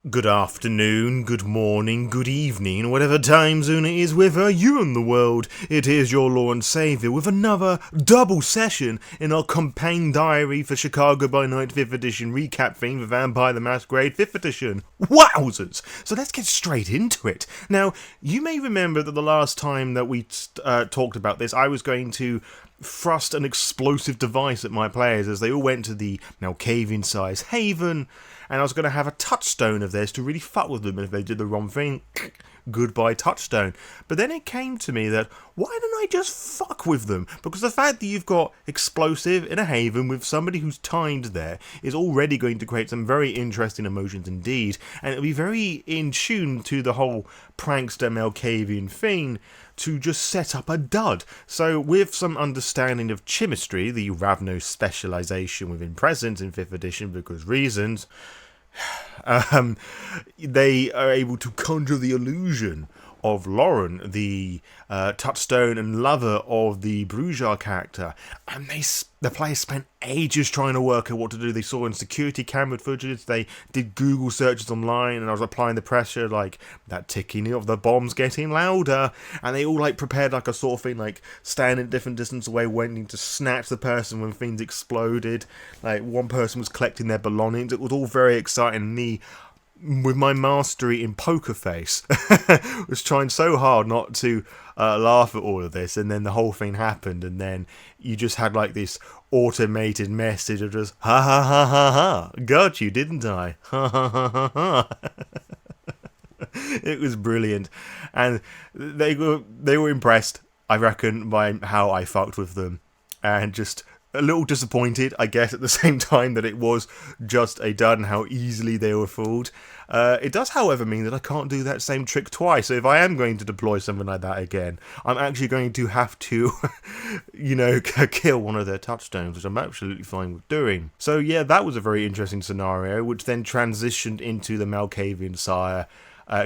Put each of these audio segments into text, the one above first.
Good afternoon, good morning, good evening, whatever time zone it is wherever you're in the world. It is your Lore Saviour with another double session in our campaign diary for Chicago by Night 5th Edition recap theme for Vampire the Masquerade 5th Edition. Wowzers! So let's get straight into it. Now, you may remember that the last time that we talked about this, I was going to thrust an explosive device at my players as they all went to the Malkavian-sized haven, and I was going to have a touchstone of theirs to really fuck with them, and if they did the wrong thing, goodbye touchstone. But then it came to me that, why don't I just fuck with them? Because the fact that you've got explosive in a haven with somebody who's timed there is already going to create some very interesting emotions indeed, and it'll be very in tune to the whole prankster Malkavian thing to just set up a dud. So with some understanding of chemistry, the Ravno specialisation within presence in 5th edition because reasons, they are able to conjure the illusion of Lauren, the touchstone and lover of the Brujah character, and the players spent ages trying to work out what to do. They saw in security camera footage, they did Google searches online, and I was applying the pressure, like, that ticking of the bombs getting louder, and they all, like, prepared, like, a sort of thing, like, standing a different distance away, waiting to snatch the person when things exploded. Like, one person was collecting their belongings. It was all very exciting. Me, with my mastery in poker face, was trying so hard not to laugh at all of this, and then the whole thing happened, and then you just had like this automated message of just ha ha ha ha ha, got you, didn't I? Ha ha ha ha ha. It was brilliant, and they were impressed, I reckon, by how I fucked with them, and just a little disappointed, I guess, at the same time that it was just a dud and how easily they were fooled. It does, however, mean that I can't do that same trick twice. So if I am going to deploy something like that again, I'm actually going to have to, kill one of their touchstones, which I'm absolutely fine with doing. So yeah, that was a very interesting scenario, which then transitioned into the Malkavian Sire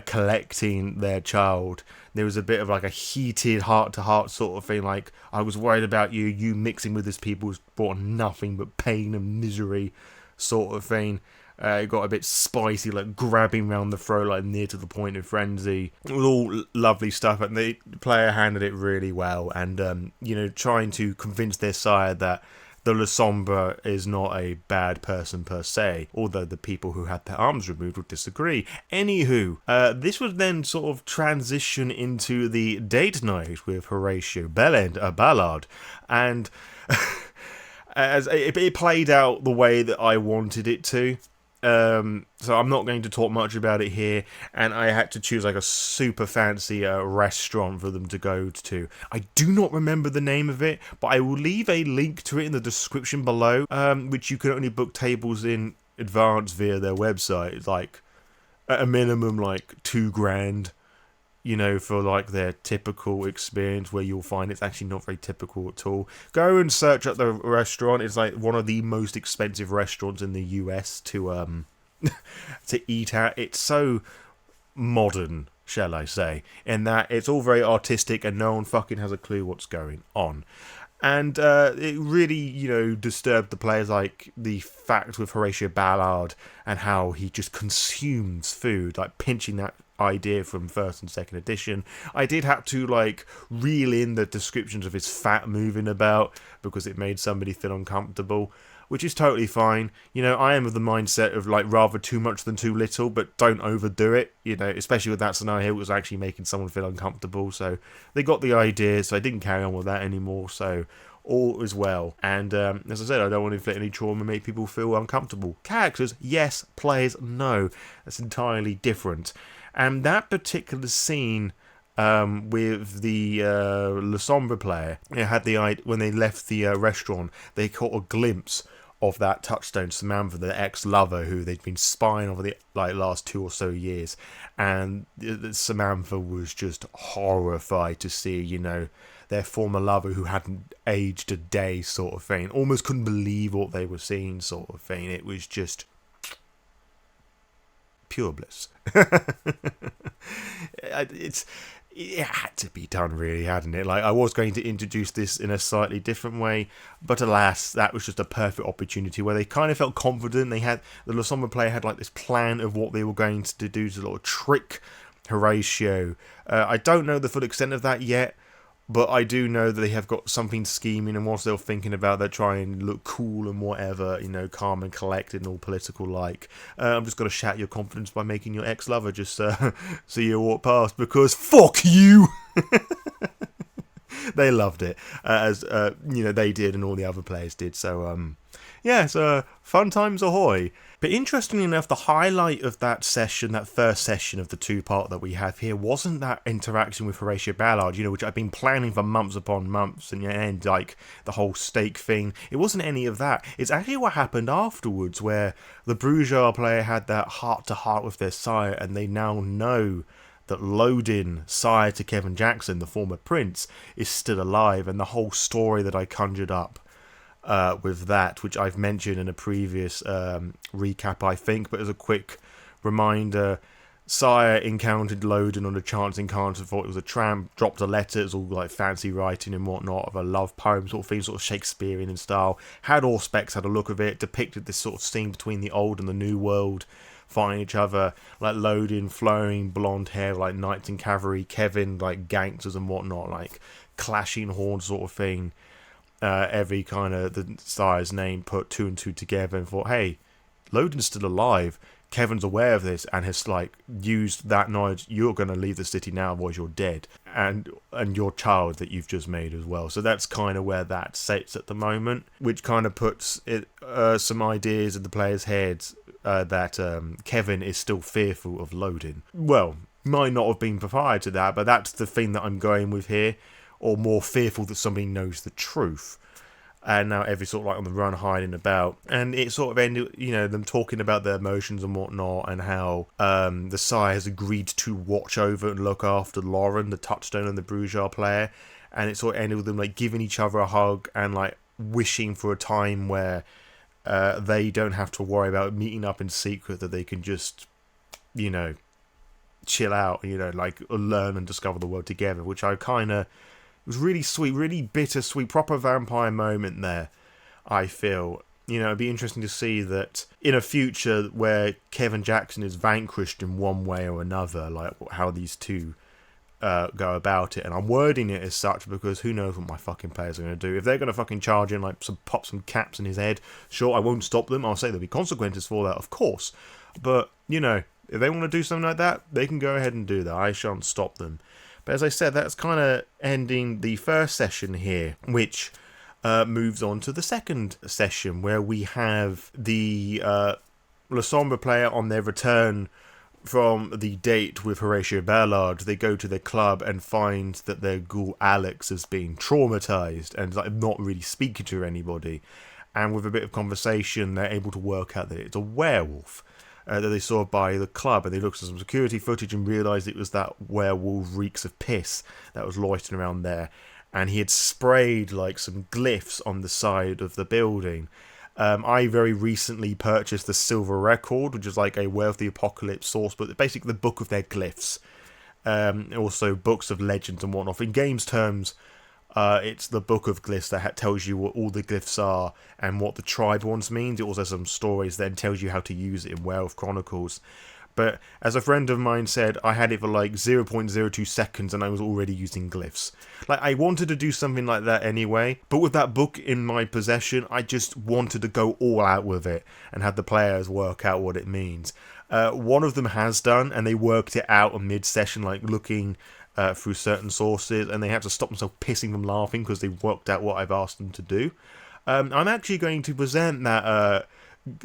collecting their child. There was a bit of like a heated heart-to-heart sort of thing, like, I was worried about you mixing with this people has brought nothing but pain and misery sort of thing. It got a bit spicy, like grabbing round the throat, like near to the point of frenzy. It was all lovely stuff, and the player handled it really well, and trying to convince their sire that the Lasombra is not a bad person per se, although the people who had their arms removed would disagree. Anywho, this would then sort of transition into the date night with Horatio Ballard, and as it played out the way that I wanted it to. So I'm not going to talk much about it here, and I had to choose like a super fancy restaurant for them to go to. I do not remember the name of it, but I will leave a link to it in the description below, which you can only book tables in advance via their website. It's like at a minimum like $2,000, for like their typical experience, where you'll find it's actually not very typical at all. Go and search up the restaurant. It's like one of the most expensive restaurants in the US to to eat at. It's so modern, shall I say, in that it's all very artistic and no one fucking has a clue what's going on. And it really, disturbed the players, like the fact with Horatio Ballard and how he just consumes food, like pinching that idea from 1st and 2nd edition. I did have to like reel in the descriptions of his fat moving about because it made somebody feel uncomfortable, which is totally fine. I am of the mindset of like rather too much than too little, but don't overdo it, especially with that scenario. It was actually making someone feel uncomfortable, so they got the idea, so I didn't carry on with that anymore, so all is well. And as I said, I don't want to inflict any trauma, make people feel uncomfortable. Characters, yes. Players, no. That's entirely different. And that particular scene with the Lasombra player, had when they left the restaurant, they caught a glimpse of that touchstone Samantha, the ex-lover who they'd been spying over the last 2 or so years, and Samantha was just horrified to see, their former lover who hadn't aged a day sort of thing. Almost couldn't believe what they were seeing sort of thing. It was just pure bliss. it had to be done, really, hadn't it? Like, I was going to introduce this in a slightly different way, but alas, that was just a perfect opportunity where they kind of felt confident. They had, the Lasombra player had like this plan of what they were going to do to sort of trick Horatio. I don't know the full extent of that yet, but I do know that they have got something scheming, and whilst they're thinking about that, trying to look cool and whatever, calm and collected and all political like. I'm just going to shout your confidence by making your ex-lover just see you walk past, because fuck you! They loved it, as they did, and all the other players did. So fun times ahoy. But interestingly enough, the highlight of that session, that first session of the two-part that we have here, wasn't that interaction with Horatio Ballard, which I've been planning for months upon months, and like the whole stake thing. It wasn't any of that. It's actually what happened afterwards, where the Brujah player had that heart-to-heart with their sire, and they now know that Lodin, sire to Kevin Jackson, the former prince, is still alive, and the whole story that I conjured up with that, which I've mentioned in a previous recap, I think, but as a quick reminder, Sire encountered Lodin on a chance encounter, thought it was a tramp, dropped a letter, it was all like fancy writing and whatnot, of a love poem sort of thing, sort of Shakespearean in style, had all specs, had a look of it, depicted this sort of scene between the old and the new world, fighting each other, like Lodin, flowing blonde hair, like knights and cavalry, Kevin, like gangsters and whatnot, like clashing horns sort of thing. Every kind of the Sire's name put two and two together and thought, hey, Lodin's still alive. Kevin's aware of this and has like used that knowledge. You're going to leave the city now, otherwise you're dead, and your child that you've just made as well. So that's kind of where that sits at the moment, which kind of puts some ideas in the players' heads that Kevin is still fearful of Lodin. Well, might not have been prior to that, but that's the thing that I'm going with here. Or more fearful that somebody knows the truth. And now every sort of like on the run, hiding about. And it sort of ended, them talking about their emotions and whatnot, and how the Sire has agreed to watch over and look after Lauren, the touchstone and the Brujah player. And it sort of ended with them like giving each other a hug and like wishing for a time where they don't have to worry about meeting up in secret, that they can just, chill out, like learn and discover the world together, which I kind of... It was really sweet, really bittersweet, proper vampire moment there, I feel. It'd be interesting to see that in a future where Kevin Jackson is vanquished in one way or another, like how these two go about it. And I'm wording it as such because who knows what my fucking players are going to do. If they're going to fucking charge in, like pop some caps in his head, sure, I won't stop them. I'll say there'll be consequences for that, of course. But, if they want to do something like that, they can go ahead and do that. I shan't stop them. But as I said, that's kind of ending the first session here, which moves on to the second session, where we have the Lasombra player on their return from the date with Horatio Ballard. They go to their club and find that their ghoul Alex has been traumatized and like not really speaking to anybody. And with a bit of conversation, they're able to work out that it's a werewolf. That they saw by the club, and they looked at some security footage and realised it was that werewolf reeks of piss that was loitering around there, and he had sprayed like some glyphs on the side of the building. I very recently purchased the Silver Record, which is like a Way of the Apocalypse source book, basically the book of their glyphs. Also books of legends and whatnot. In games terms, it's the book of glyphs that tells you what all the glyphs are and what the tribe ones means. It also has some stories that tells you how to use it in Werewolf Chronicles. But as a friend of mine said, I had it for like 0.02 seconds and I was already using glyphs. Like, I wanted to do something like that anyway, but with that book in my possession, I just wanted to go all out with it and have the players work out what it means. One of them has done, and they worked it out on mid-session, like looking through certain sources, and they had to stop themselves pissing from laughing because they worked out what I've asked them to do. I'm actually going to present that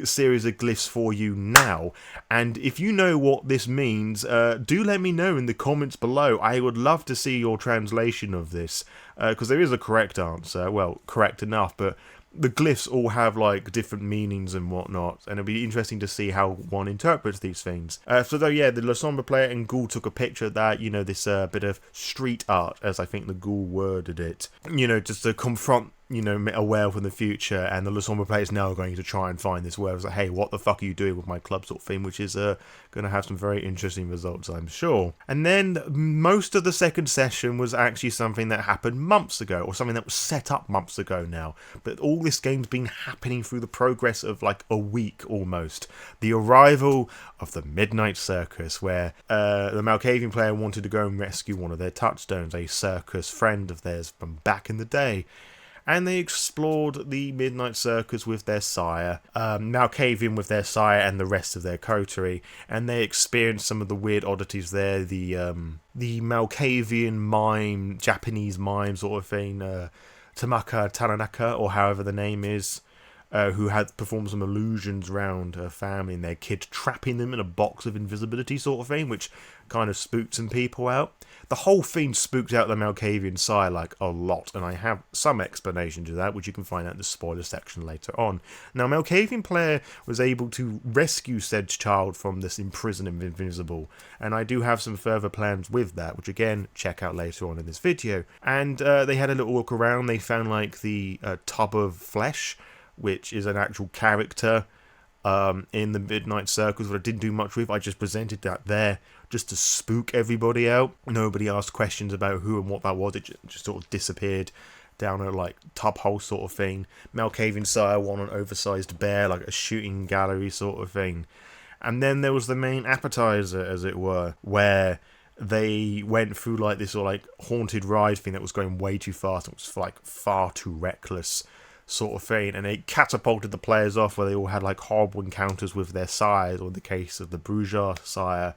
series of glyphs for you now, and if you know what this means, do let me know in the comments below. I would love to see your translation of this, because there is a correct answer, well, correct enough, but the glyphs all have like different meanings and whatnot, and it'll be interesting to see how one interprets these things. So though, yeah, the Lasombra player and Ghoul took a picture of that, this bit of street art, as I think the Ghoul worded it, just to confront aware from the future, and the Lasombra players now are going to try and find this where it's like, hey, what the fuck are you doing with my club sort of thing, which is going to have some very interesting results, I'm sure. And then most of the second session was actually something that happened months ago, or something that was set up months ago now, but all this game's been happening through the progress of like a week almost. The arrival of the Midnight Circus, where the Malkavian player wanted to go and rescue one of their touchstones, a circus friend of theirs from back in the day. And they explored the Midnight Circus with their sire, Malkavian with their sire and the rest of their coterie, and they experienced some of the weird oddities there. The Malkavian mime, Japanese mime sort of thing, Tamaka Tananaka, or however the name is, who had performed some illusions around her family and their kid, trapping them in a box of invisibility sort of thing, which kind of spooked some people out. The whole thing spooked out the Malkavian sire like a lot, and I have some explanation to that, which you can find out in the spoiler section later on. Now, Malkavian player was able to rescue said child from this imprisonment of invisible, and I do have some further plans with that, which again, check out later on in this video. And they had a little look around. They found like the tub of flesh, which is an actual character in the Midnight Circus, but I didn't do much with. I just presented that there just to spook everybody out. Nobody asked questions about who and what that was. It just sort of disappeared down a like tub hole sort of thing. Malkavian sire won an oversized bear, like a shooting gallery sort of thing. And then there was the main appetizer, as it were, where they went through like this sort of like haunted ride thing that was going way too fast. It was like far too reckless sort of thing, and it catapulted the players off where they all had like horrible encounters with their sires, or in the case of the Brujah sire,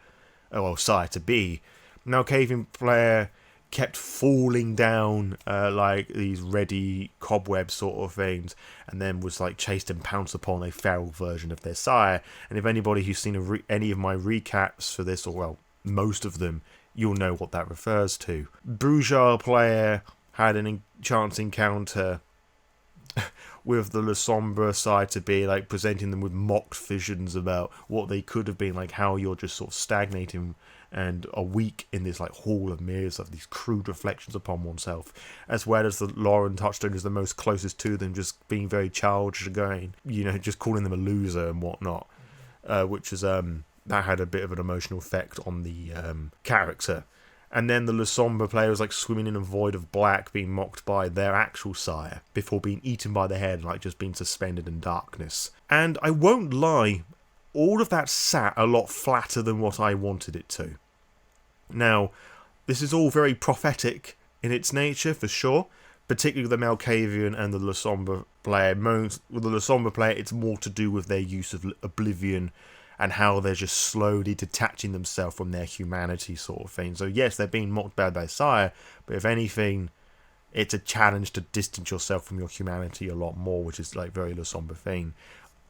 sire to be. Malkavian player kept falling down like these ready cobweb sort of things, and then was like chased and pounced upon a feral version of their sire. And if anybody who's seen any of my recaps for this, or well, most of them, you'll know what that refers to. Brujah player had an chance encounter with the Lasombra side to be like presenting them with mocked visions about what they could have been, like how you're just sort of stagnating and are weak in this like hall of mirrors of these crude reflections upon oneself, as well as the Lauren touchstone is the most closest to them, just being very childish, going, just calling them a loser and whatnot, which is that had a bit of an emotional effect on the character. And then the Lasombra player was like swimming in a void of black, being mocked by their actual sire, before being eaten by the head, like just being suspended in darkness. And I won't lie, all of that sat a lot flatter than what I wanted it to. Now, this is all very prophetic in its nature, for sure, particularly the Malkavian and the Lasombra player. With the Lasombra player, it's more to do with their use of oblivion, and how they're just slowly detaching themselves from their humanity sort of thing. So yes, they're being mocked by their sire, but if anything, it's a challenge to distance yourself from your humanity a lot more, which is like very Lasombra thing.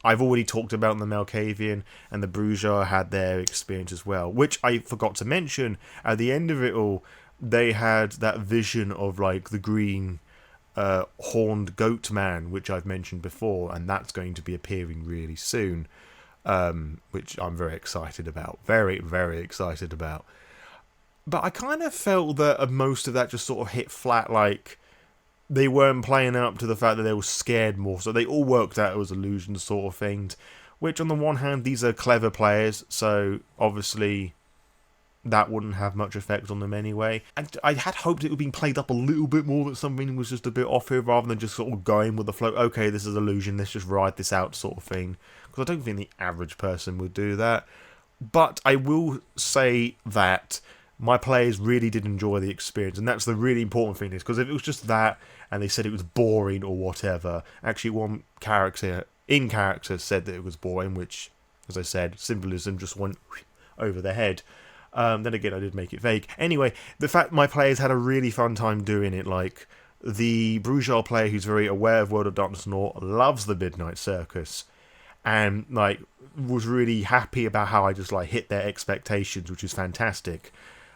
I've already talked about the Malkavian, and the Brujah had their experience as well, which I forgot to mention. At the end of it all, they had that vision of like the green horned goat man, which I've mentioned before, and that's going to be appearing really soon. Which I'm very excited about. Very, very excited about. But I kind of felt that most of that just sort of hit flat, like they weren't playing up to the fact that they were scared more. So they all worked out it was illusions sort of things. Which on the one hand, these are clever players, so obviously that wouldn't have much effect on them anyway. And I had hoped it would be played up a little bit more, that something was just a bit off here, rather than just sort of going with the flow. Okay, this is illusion, let's just ride this out sort of thing. Because I don't think the average person would do that. But I will say that my players really did enjoy the experience, and that's the really important thing, is because if it was just that and they said it was boring or whatever, actually one character in character said that it was boring, which, as I said, symbolism just went over their head. Then again, I did make it vague. Anyway, the fact my players had a really fun time doing it, like the Brujah player, who's very aware of World of Darkness and Lore, loves the Midnight Circus, and like was really happy about how I just like hit their expectations, which is fantastic.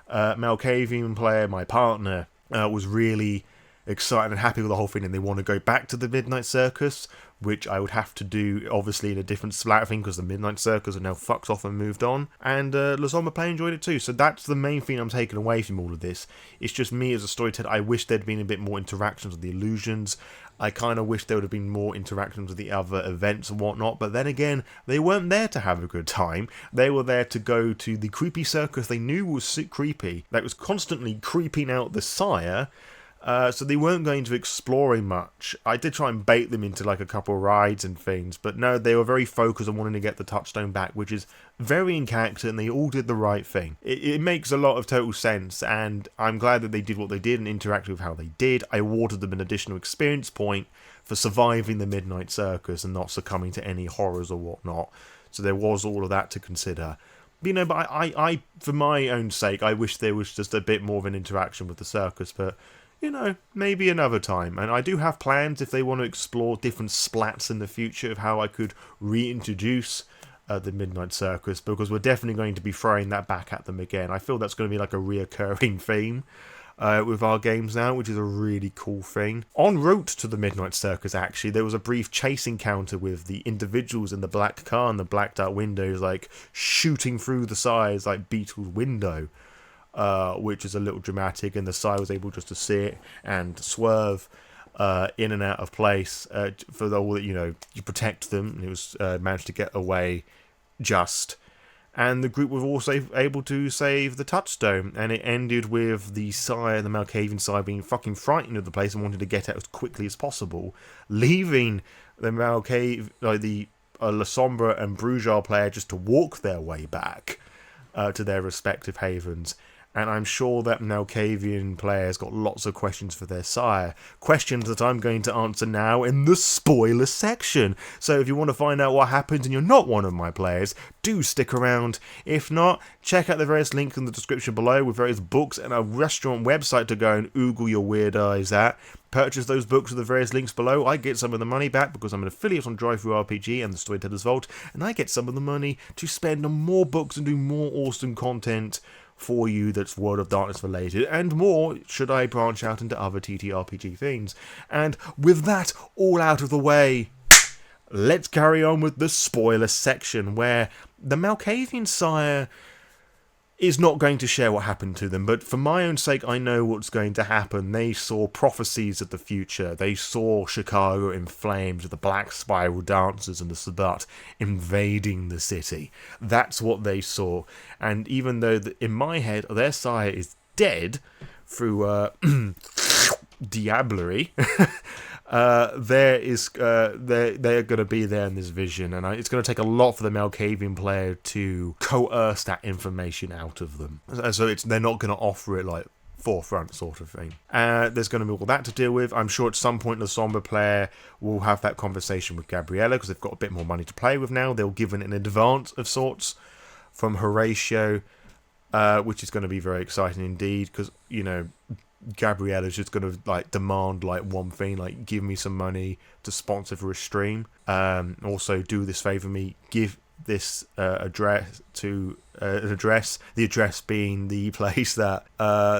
Malkavian player, my partner, was really excited and happy with the whole thing and they want to go back to the Midnight Circus, which I would have to do obviously in a different Splat thing because the Midnight Circus are now fucked off and moved on, and Lasombra Play enjoyed it too. So that's the main thing I'm taking away from all of this. It's just me as a storyteller. I wish there'd been a bit more interactions with the illusions. I kind of wish there would have been more interactions with the other events and whatnot, but then again, they weren't there to have a good time. They were there to go to the creepy circus they knew was creepy, that was constantly creeping out the Sire. So they weren't going to exploring much. I did try and bait them into like a couple of rides and things, but no, they were very focused on wanting to get the touchstone back, which is very in character, and they all did the right thing. It makes a lot of total sense, and I'm glad that they did what they did and interacted with how they did. I awarded them an additional experience point for surviving the Midnight Circus and not succumbing to any horrors or whatnot. So there was all of that to consider. But I for my own sake, I wish there was just a bit more of an interaction with the circus, but maybe another time. And I do have plans if they want to explore different splats in the future of how I could reintroduce the Midnight Circus, because we're definitely going to be throwing that back at them again. I feel that's going to be like a reoccurring theme with our games now, which is a really cool thing. En route to the Midnight Circus, actually, there was a brief chase encounter with the individuals in the black car and the blacked out windows, like shooting through the sides like Beetle's window. Which is a little dramatic, and the Sire was able just to see it and swerve in and out of place for all that, you protect them, and it was managed to get away just. And the group was also able to save the touchstone, and it ended with the Sire, the Malkavian Sire, being fucking frightened of the place and wanted to get out as quickly as possible, leaving the the Lasombra and Brujah player just to walk their way back to their respective havens. And I'm sure that Malkavian players got lots of questions for their Sire. Questions that I'm going to answer now in the spoiler section. So if you want to find out what happens and you're not one of my players, do stick around. If not, check out the various links in the description below with various books and a restaurant website to go and oogle your weird eyes at. Purchase those books with the various links below. I get some of the money back because I'm an affiliate on DriveThruRPG and the Storyteller's Vault, and I get some of the money to spend on more books and do more awesome content for you that's World of Darkness related, and more should I branch out into other TTRPG things. And with that all out of the way, let's carry on with the spoiler section, where the Malkavian Sire is not going to share what happened to them, but for my own sake, I know what's going to happen. They saw prophecies of the future. They saw Chicago in flames with the black spiral dancers and the Sabbat invading the city. That's what they saw. And even though in my head, their Sire is dead through diablerie, they're going to be there in this vision, and it's going to take a lot for the Malkavian player to coerce that information out of them. So they're not going to offer it like forefront sort of thing. There's going to be all that to deal with. I'm sure at some point the Lasombra player will have that conversation with Gabriella, because they've got a bit more money to play with now. They'll give an advance of sorts from Horatio, which is going to be very exciting indeed, because, Gabriella's just going to demand one thing, give me some money to sponsor for a stream. Also do this favour me, give this address to an address, the address being the place that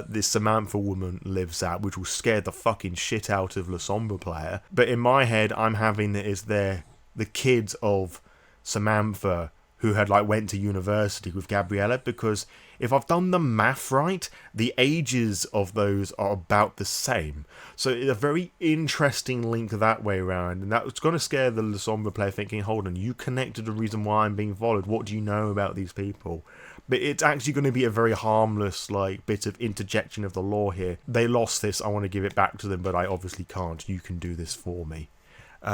this Samantha woman lives at, which will scare the fucking shit out of Lasombra player. But in my head, I'm having it as the kids of Samantha who had went to university with Gabriella, because if I've done the math right, the ages of those are about the same. So it's a very interesting link that way around, and that's going to scare the Lasombra player thinking, hold on, you connected the reason why I'm being followed, what do you know about these people? But it's actually going to be a very harmless bit of interjection of the lore here. They lost this, I want to give it back to them, but I obviously can't. You can do this for me.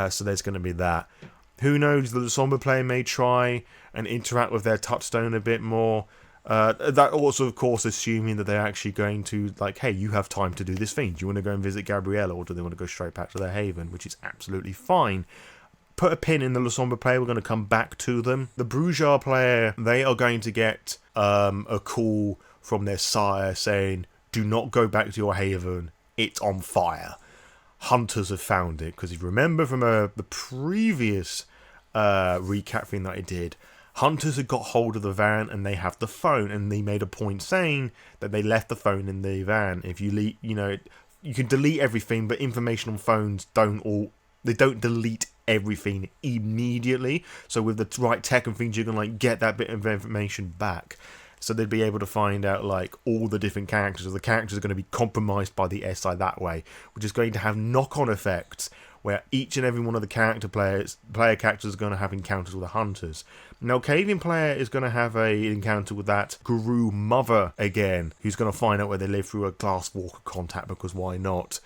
So there's going to be that. Who knows, the Lasombra player may try and interact with their touchstone a bit more. That also, of course, assuming that they're actually going to, hey, you have time to do this thing. Do you want to go and visit Gabriella, or do they want to go straight back to their haven, which is absolutely fine. Put a pin in the Lasombra player, we're going to come back to them. The Brujah player, they are going to get a call from their Sire saying, do not go back to your haven, it's on fire. Hunters have found it, because if you remember from the previous recap thing that I did, Hunters had got hold of the van and they have the phone, and they made a point saying that they left the phone in the van. If you leave, you can delete everything, but information on phones don't delete everything immediately. So with the right tech and things, you can like get that bit of information back. So they'd be able to find out like all the different characters, or the characters are going to be compromised by the SI that way, which is going to have knock-on effects where each and every one of the player characters are going to have encounters with the hunters. Now, Malkavian player is going to have a encounter with that Guru mother again, who's going to find out where they live through a glasswalker contact, because why not?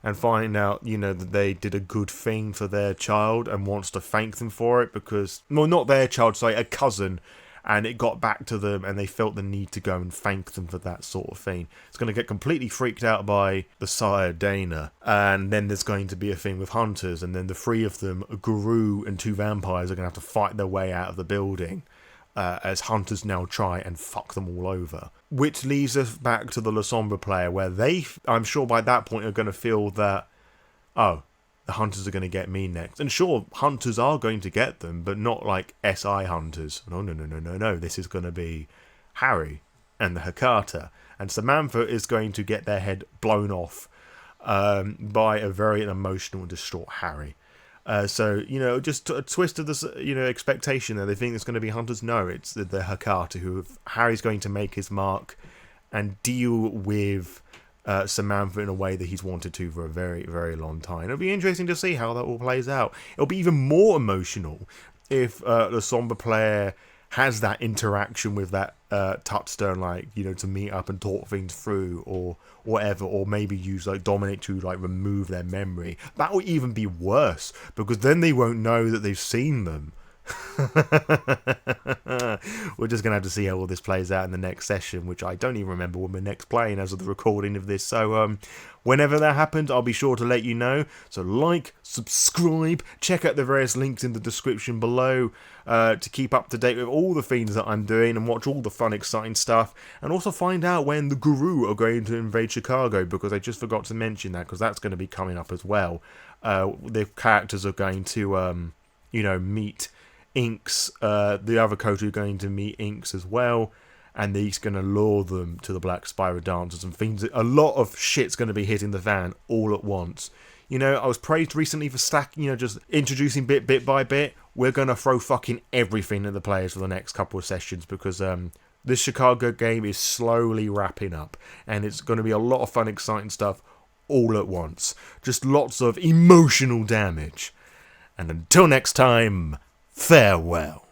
And find out, that they did a good thing for their child and wants to thank them for it because, well, not their child, sorry, a cousin, and it got back to them and they felt the need to go and thank them for that sort of thing. It's going to get completely freaked out by the Sire Dana, and then there's going to be a thing with hunters, and then the three of them, a Guru and two vampires, are going to have to fight their way out of the building as hunters now try and fuck them all over. Which leaves us back to the Lasombra player, where they, I'm sure by that point, are going to feel that, oh, the hunters are going to get me next. And sure, hunters are going to get them, but not like SI hunters. No. This is going to be Harry and the Hakata. And Samantha is going to get their head blown off by a very emotional and distraught Harry. So, just a twist of this, expectation there. They think it's going to be hunters. No, it's the Hakata, who Harry's going to make his mark and deal with Samantha in a way that he's wanted to for a very, very long time. It'll be interesting to see how that all plays out. It'll be even more emotional if the Lasombra player has that interaction with that touchstone, to meet up and talk things through or whatever, or maybe use Dominic to remove their memory. That will even be worse, because then they won't know that they've seen them. We're just going to have to see how all this plays out in the next session, which I don't even remember when we're next playing as of the recording of this. So whenever that happens, I'll be sure to let you know. So like, subscribe, check out the various links in the description below to keep up to date with all the things that I'm doing and watch all the fun, exciting stuff, and also find out when the Guru are going to invade Chicago, because I just forgot to mention that, because that's going to be coming up as well. The characters are going to meet Inks, the other coach are going to meet Inks as well, and he's going to lure them to the Black Spiral Dancers and things. A lot of shit's going to be hitting the van all at once. I was praised recently for stacking, just introducing bit by bit. We're going to throw fucking everything at the players for the next couple of sessions, because this Chicago game is slowly wrapping up, and it's going to be a lot of fun, exciting stuff all at once. Just lots of emotional damage. And until next time, farewell.